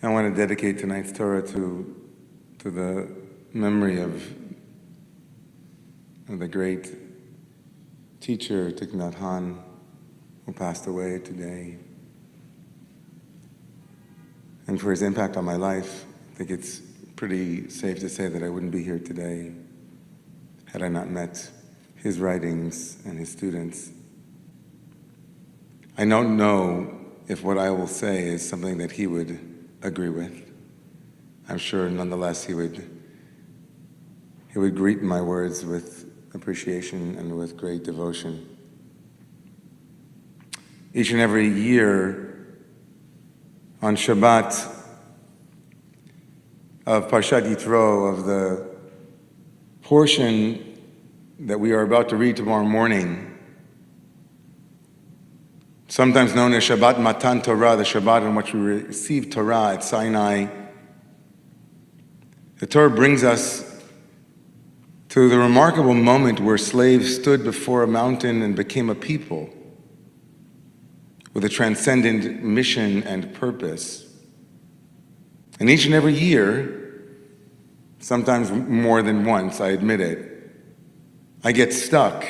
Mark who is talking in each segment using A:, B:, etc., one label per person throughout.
A: I want to dedicate tonight's Torah to the memory of the great teacher Thich Nhat Hanh, who passed away today, and for his impact on my life. I think it's pretty safe to say that I wouldn't be here today had I not met his writings and his students. I don't know if what I will say is something that he would agree with. I'm sure nonetheless he would greet my words with appreciation and with great devotion. Each and every year on Shabbat of Parshat Jethro, of the portion that we are about to read tomorrow morning, sometimes known as Shabbat Matan Torah, the Shabbat in which we receive Torah at Sinai, the Torah brings us to the remarkable moment where slaves stood before a mountain and became a people with a transcendent mission and purpose. And each and every year, sometimes more than once, I admit it, I get stuck.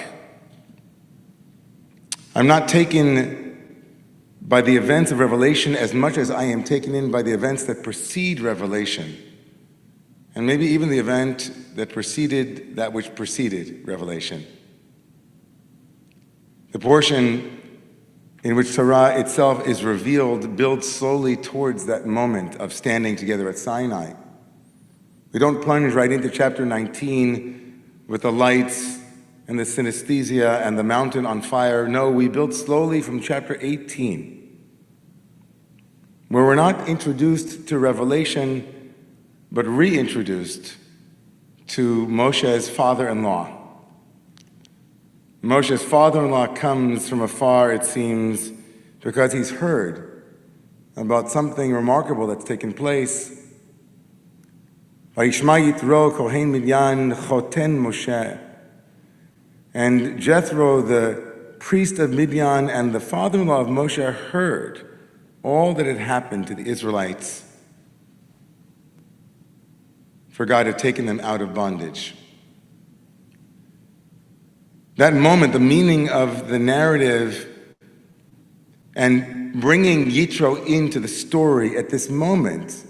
A: I'm not taken by the events of Revelation as much as I am taken in by the events that precede Revelation, and maybe even the event that preceded that which preceded Revelation. The portion in which Torah itself is revealed builds slowly towards that moment of standing together at Sinai. We don't plunge right into chapter 19 with the lights and the synesthesia and the mountain on fire. No, we build slowly from chapter 18, where we're not introduced to Revelation, but reintroduced to Moshe's father-in-law. Moshe's father-in-law comes from afar, it seems, because he's heard about something remarkable that's taken place. Vayishma Yitro Kohen Midyan Choten Moshe. And Jethro, the priest of Midian and the father-in-law of Moshe, heard all that had happened to the Israelites, for God had taken them out of bondage. That moment, the meaning of the narrative and bringing Jethro into the story at this moment,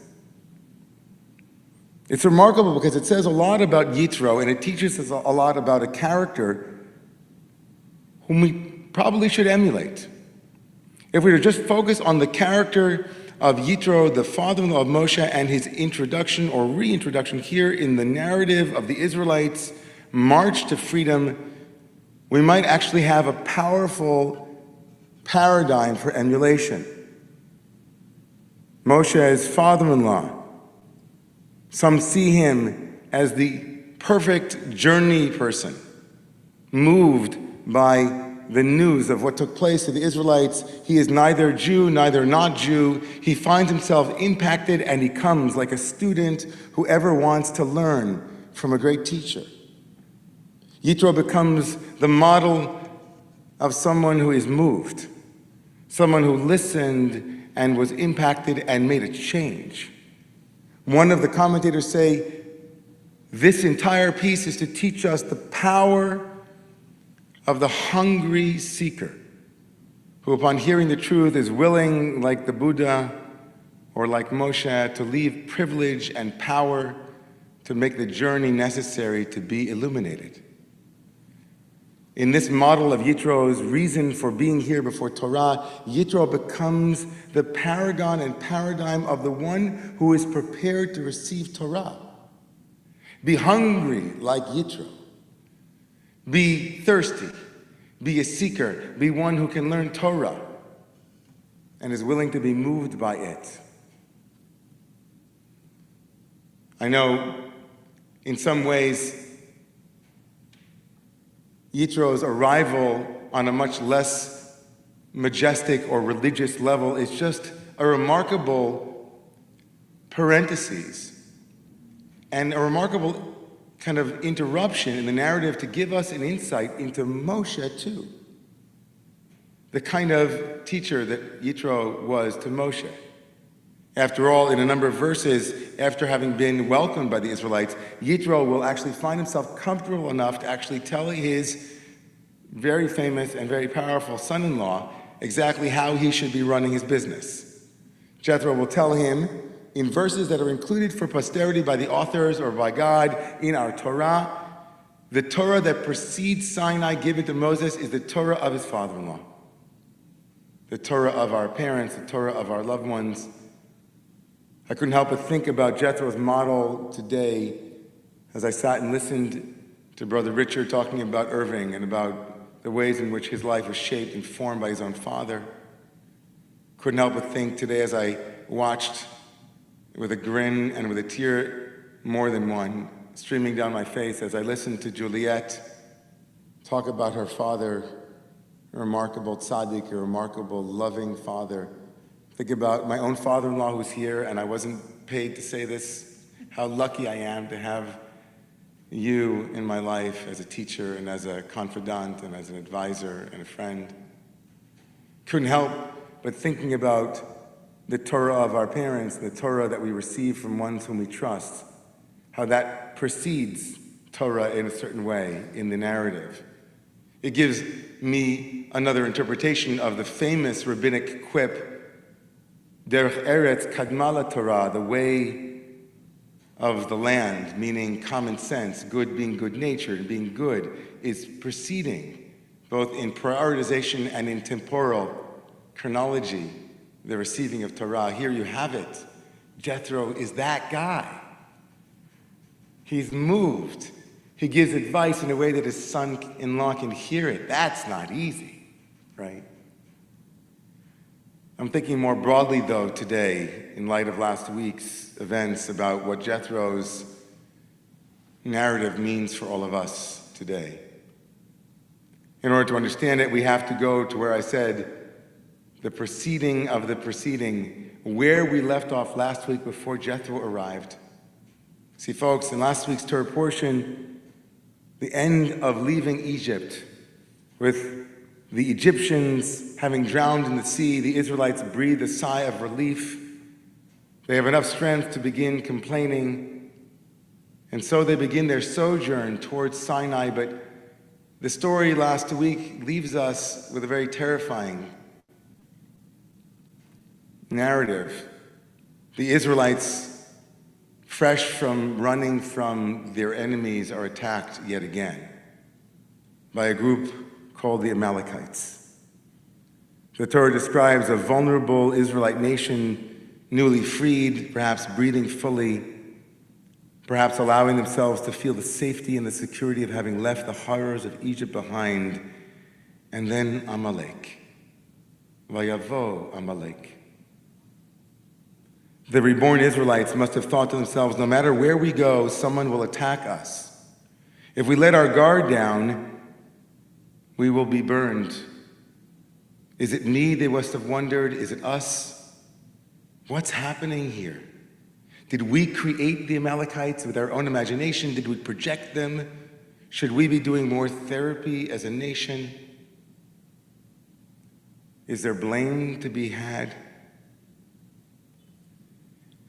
A: it's remarkable because it says a lot about Jethro, and it teaches us a lot about a character whom we probably should emulate. If we were to just focus on the character of Jethro, the father-in-law of Moshe, and his introduction or reintroduction here in the narrative of the Israelites' march to freedom, we might actually have a powerful paradigm for emulation. Moshe's father-in-law, some see him as the perfect journey person, moved by the news of what took place to the Israelites. He is neither Jew, neither not Jew. He finds himself impacted, and he comes like a student who ever wants to learn from a great teacher. Jethro becomes the model of someone who is moved, someone who listened and was impacted and made a change. One of the commentators say, this entire piece is to teach us the power of the hungry seeker, who upon hearing the truth is willing, like the Buddha or like Moshe, to leave privilege and power to make the journey necessary to be illuminated. In this model of Yitro's reason for being here before Torah, Jethro becomes the paragon and paradigm of the one who is prepared to receive Torah. Be hungry like Jethro. Be thirsty. Be a seeker. Be one who can learn Torah and is willing to be moved by it. I know in some ways Yitro's arrival on a much less majestic or religious level is just a remarkable parenthesis and a remarkable kind of interruption in the narrative to give us an insight into Moshe too. The kind of teacher that Jethro was to Moshe. After all, in a number of verses, after having been welcomed by the Israelites, Jethro will actually find himself comfortable enough to actually tell his very famous and very powerful son-in-law exactly how he should be running his business. Jethro will tell him in verses that are included for posterity by the authors or by God in our Torah, the Torah that precedes Sinai given to Moses is the Torah of his father-in-law, the Torah of our parents, the Torah of our loved ones. I couldn't help but think about Jethro's model today as I sat and listened to Brother Richard talking about Irving and about the ways in which his life was shaped and formed by his own father. Couldn't help but think today as I watched with a grin and with a tear, more than one, streaming down my face as I listened to Juliet talk about her father, a remarkable tzaddik, a remarkable loving father. Think about my own father-in-law who's here, and I wasn't paid to say this, how lucky I am to have you in my life as a teacher and as a confidant and as an advisor and a friend. Couldn't help but thinking about the Torah of our parents, the Torah that we receive from ones whom we trust, how that precedes Torah in a certain way in the narrative. It gives me another interpretation of the famous rabbinic quip, Derech Eretz Kadmala Torah, the way of the land, meaning common sense, good being good-natured, being good, is preceding, both in prioritization and in temporal chronology, the receiving of Torah. Here you have it. Jethro is that guy. He's moved. He gives advice in a way that his son-in-law can hear it. That's not easy, right? I'm thinking more broadly, though, today, in light of last week's events, about what Jethro's narrative means for all of us today. In order to understand it, we have to go to where I said, the preceding of the preceding, where we left off last week before Jethro arrived. See, folks, in last week's Torah portion, the end of leaving Egypt with the Egyptians having drowned in the sea, the Israelites breathe a sigh of relief. They have enough strength to begin complaining, and so they begin their sojourn towards Sinai. But the story last week leaves us with a very terrifying narrative. The Israelites, fresh from running from their enemies, are attacked yet again by a group called the Amalekites. The Torah describes a vulnerable Israelite nation, newly freed, perhaps breathing fully, perhaps allowing themselves to feel the safety and the security of having left the horrors of Egypt behind. And then Amalek. Vayavo Amalek. The reborn Israelites must have thought to themselves, no matter where we go, someone will attack us. If we let our guard down, we will be burned. Is it me, they must have wondered? Is it us? What's happening here? Did we create the Amalekites with our own imagination? Did we project them? Should we be doing more therapy as a nation? Is there blame to be had?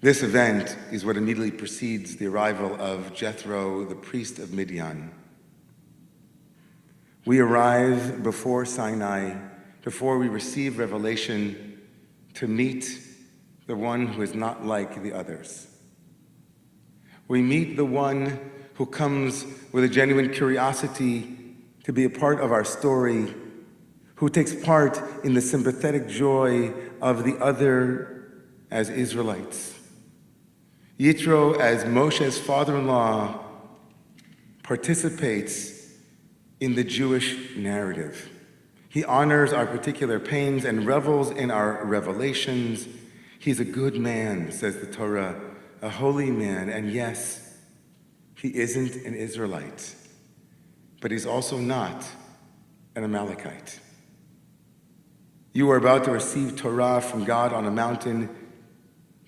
A: This event is what immediately precedes the arrival of Jethro, the priest of Midian. We arrive before Sinai, before we receive revelation, to meet the one who is not like the others. We meet the one who comes with a genuine curiosity to be a part of our story, who takes part in the sympathetic joy of the other as Israelites. Jethro, as Moshe's father-in-law, participates in the Jewish narrative. He honors our particular pains and revels in our revelations. He's a good man, says the Torah, a holy man, and yes, he isn't an Israelite, but he's also not an Amalekite. You are about to receive Torah from God on a mountain,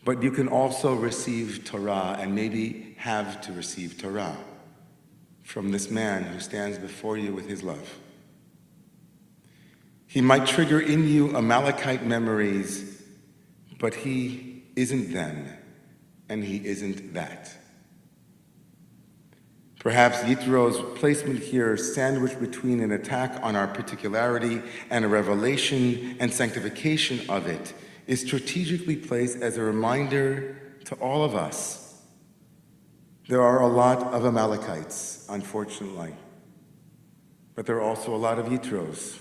A: but you can also receive Torah, and maybe have to receive Torah, from this man who stands before you with his love. He might trigger in you Amalekite memories, but he isn't them, and he isn't that. Perhaps Jethro's placement here, sandwiched between an attack on our particularity and a revelation and sanctification of it, is strategically placed as a reminder to all of us. There are a lot of Amalekites, unfortunately, but there are also a lot of Jethros.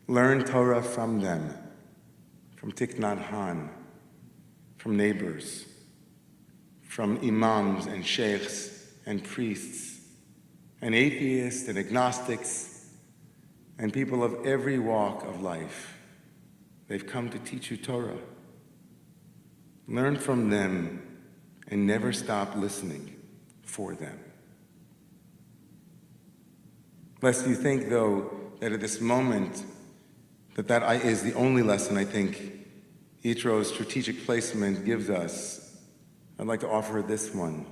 A: Learn Torah from them, from Thich Nhat Hanh, from neighbors, from imams and sheikhs and priests, and atheists and agnostics, and people of every walk of life. They've come to teach you Torah. Learn from them and never stop listening for them. Lest you think, though, that at this moment, that is the only lesson I think Jethro's strategic placement gives us, I'd like to offer this one.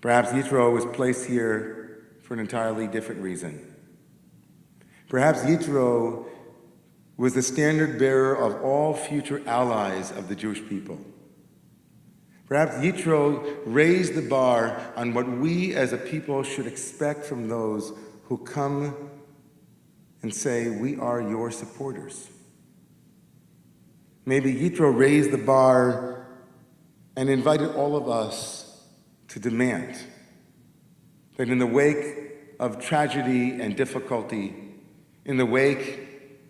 A: Perhaps Jethro was placed here for an entirely different reason. Perhaps Jethro was the standard bearer of all future allies of the Jewish people. Perhaps Jethro raised the bar on what we as a people should expect from those who come and say, we are your supporters. Maybe Jethro raised the bar and invited all of us to demand that in the wake of tragedy and difficulty, in the wake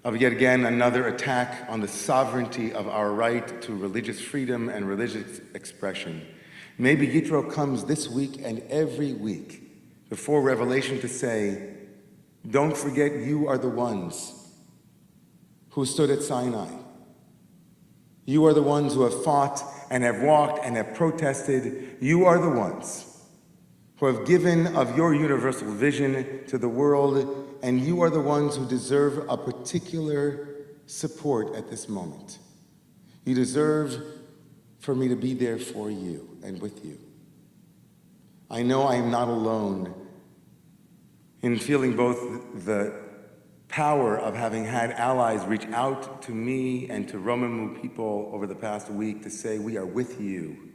A: of yet again another attack on the sovereignty of our right to religious freedom and religious expression, maybe Jethro comes this week and every week before Revelation to say, don't forget you are the ones who stood at Sinai. You are the ones who have fought and have walked and have protested. You are the ones who have given of your universal vision to the world, and you are the ones who deserve a particular support at this moment. You deserve for me to be there for you and with you. I know I am not alone in feeling both the power of having had allies reach out to me and to Romamu people over the past week to say, we are with you.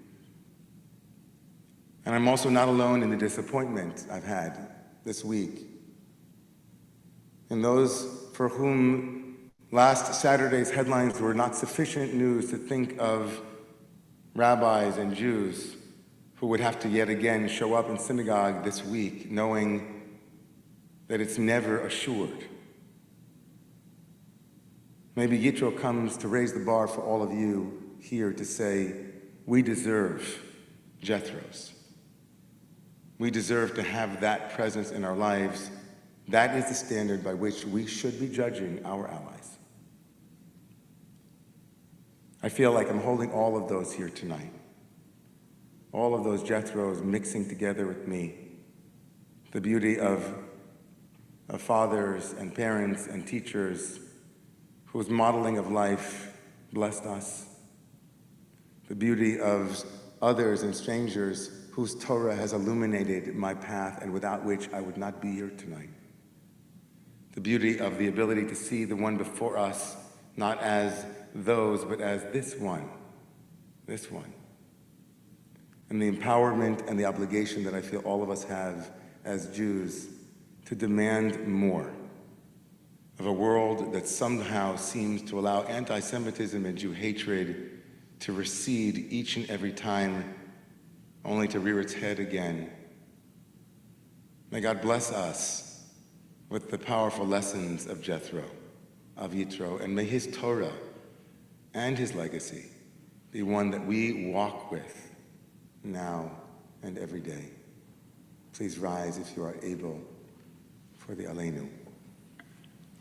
A: And I'm also not alone in the disappointment I've had this week. And those for whom last Saturday's headlines were not sufficient news to think of rabbis and Jews who would have to yet again show up in synagogue this week knowing that it's never assured. Maybe Jethro comes to raise the bar for all of you here to say, we deserve Jethros. We deserve to have that presence in our lives. That is the standard by which we should be judging our allies. I feel like I'm holding all of those here tonight. All of those Jethros mixing together with me. The beauty of fathers and parents and teachers whose modeling of life blessed us. The beauty of others and strangers whose Torah has illuminated my path and without which I would not be here tonight. The beauty of the ability to see the one before us, not as those, but as this one. And the empowerment and the obligation that I feel all of us have as Jews to demand more of a world that somehow seems to allow anti-Semitism and Jew hatred to recede each and every time, only to rear its head again. May God bless us with the powerful lessons of Jethro, and may his Torah and his legacy be one that we walk with now and every day. Please rise if you are able for the Aleinu.